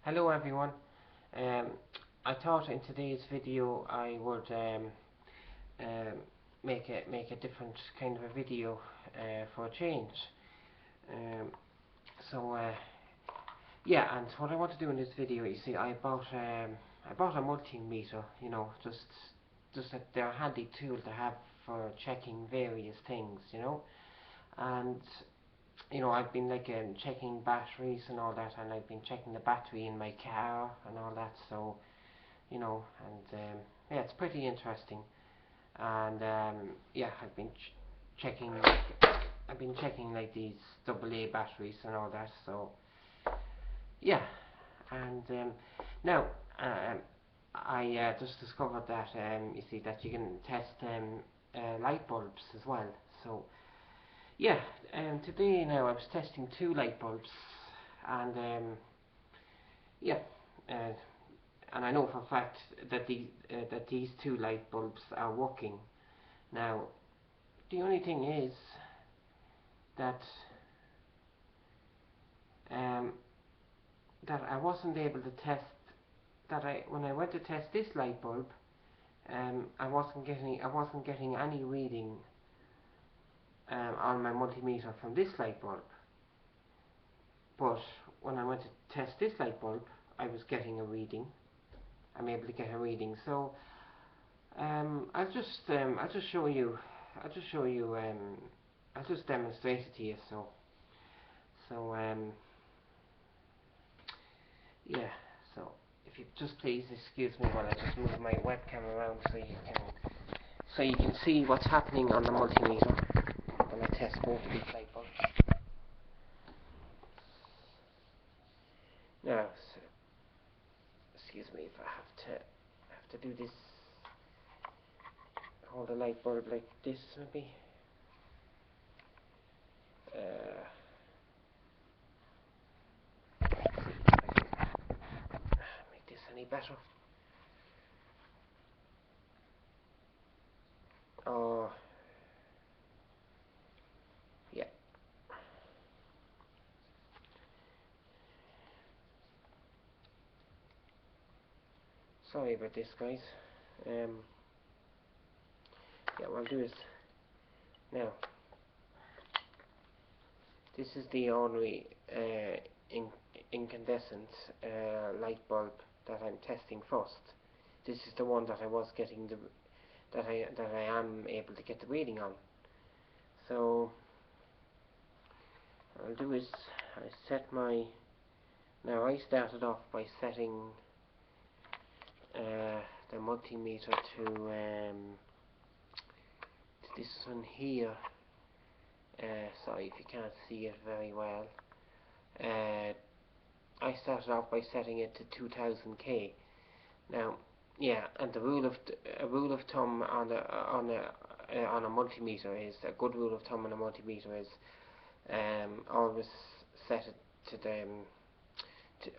Hello everyone. Um, I thought in today's video I would um, make a different kind of a video for a change. Um, so yeah, and what I want to do in this video, you see, I bought a multimeter. Just that they're a handy tool to have for checking various things. And I've been checking batteries and all that, and I've been checking the battery in my car and all that. So yeah, it's pretty interesting. And yeah, checking, I've been checking like these AA batteries and all that. So yeah, and now um, I just discovered that you see that you can test light bulbs as well. So yeah, today now I was testing two light bulbs, and yeah, uh, and I know for a fact that these two light bulbs are working. Now, the only thing is that um, that I wasn't able to test when I went to test this light bulb, I wasn't getting any reading on my multimeter from this light bulb. But when I went to test this light bulb, I was getting a reading. I'm able to get a reading. So I'll just show you. I'll just show you. I'll just demonstrate it to you. So yeah. So if you just please excuse me while I just move my webcam around so you can see what's happening on the multimeter when I test both of these light bulbs. Now, so, excuse me if I have to do this. Hold the light bulb like this, maybe. Make this any better. Oh, yeah. Sorry about this, guys. Yeah, what I'll do is now. This is the ordinary incandescent light bulb that I'm testing first. This is the one that I was getting that I am able to get the reading on. So what I'll do is I set my. Now I started off by setting the multimeter to this one here. Sorry if you can't see it very well. I started off by setting it to 2000K. Now, yeah, and a rule of thumb on a multimeter is a good rule of thumb on a multimeter is always set it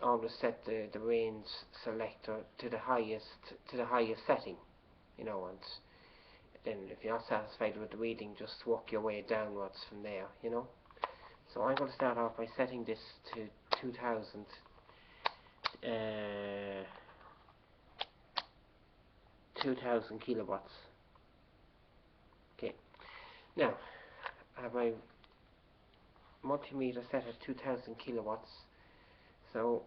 always set the range selector to the highest setting, and then if you're not satisfied with the reading, just work your way downwards from there, So I'm going to start off by setting this to 2000. 2000 kilowatts. Okay, now I have my multimeter set at 2000 kilowatts. So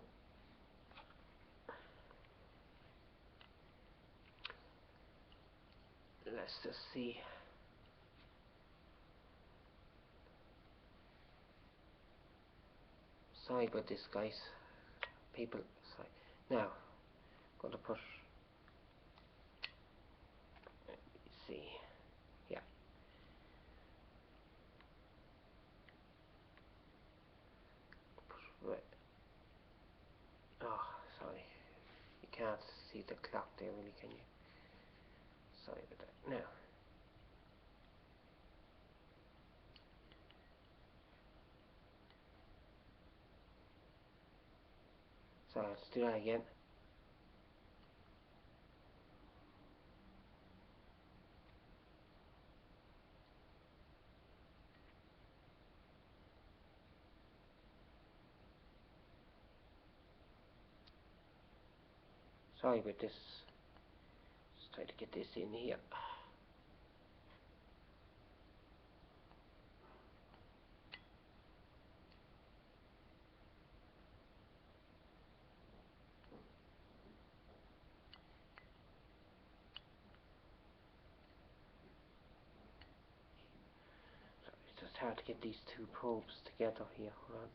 let's just see. Sorry about this, guys. People, sorry. Now, I'm going to put. Let's see. Yeah. Oh, sorry. You can't see the clock there, really, can you? Sorry about that. Now. So let's do that again. Sorry about this. Just try to get this in here. It's just hard to get these two probes together here. Hold on.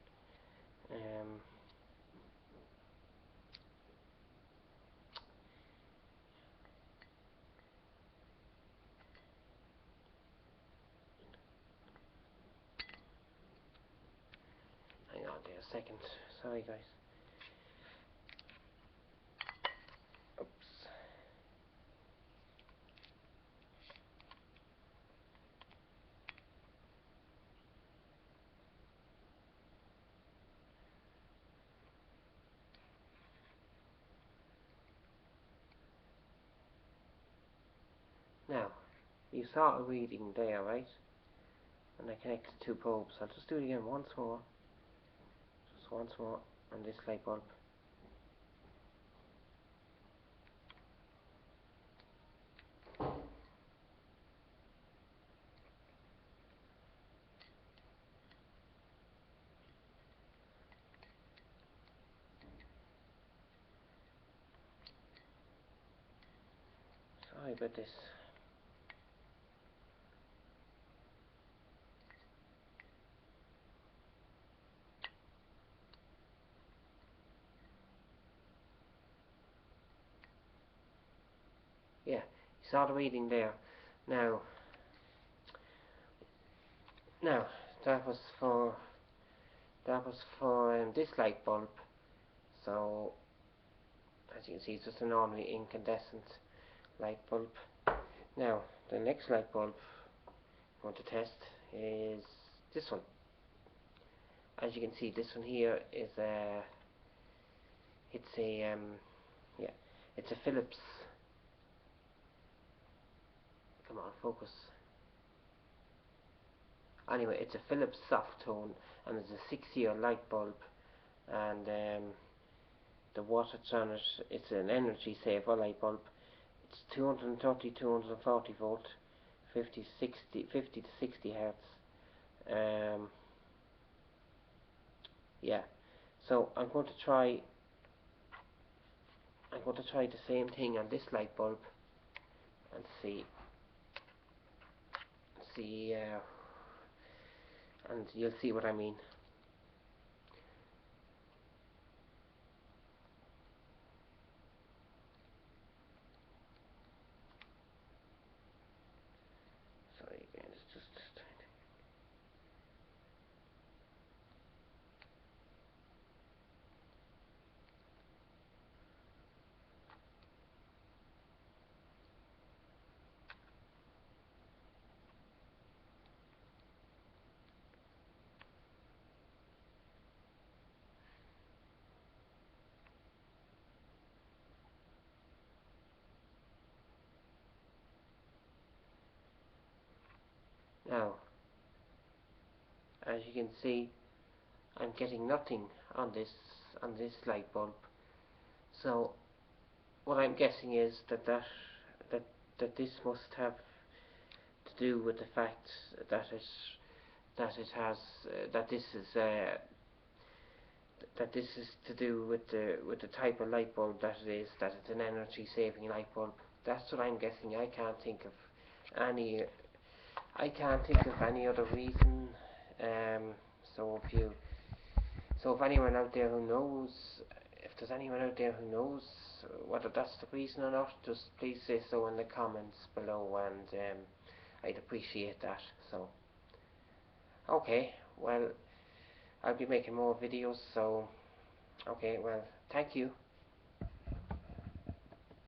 Hang on there a second. Sorry guys. Oops. Now, you saw a reading there, right? And I connected two probes. I'll just do it again once more. Just once more on this light bulb. Sorry about this. Yeah, you saw the reading there. Now, now that was for this light bulb. So, as you can see, it's just a normally incandescent light bulb. Now, the next light bulb I want to test is this one. As you can see, this one here is yeah, it's a Philips. Come on, focus. Anyway, it's a Philips soft tone, and it's a 6-year light bulb, and the wattage on it, it's an energy saver light bulb. It's 230, 240 volt, 50 to 60 hertz. Yeah, so I'm going to try the same thing on this light bulb and see and you'll see what I mean. Sorry again, it's just now, as you can see, I'm getting nothing on this light bulb. So what I'm guessing is that this must have to do with the fact that it has that this is to do with the type of light bulb that it is, that it's an energy saving light bulb. That's what I'm guessing. Any I can't think of any other reason. So if anyone out there who knows, if there's anyone out there who knows whether that's the reason or not, just please say so in the comments below, and I'd appreciate that. So, okay, well, I'll be making more videos. So, okay, well, thank you.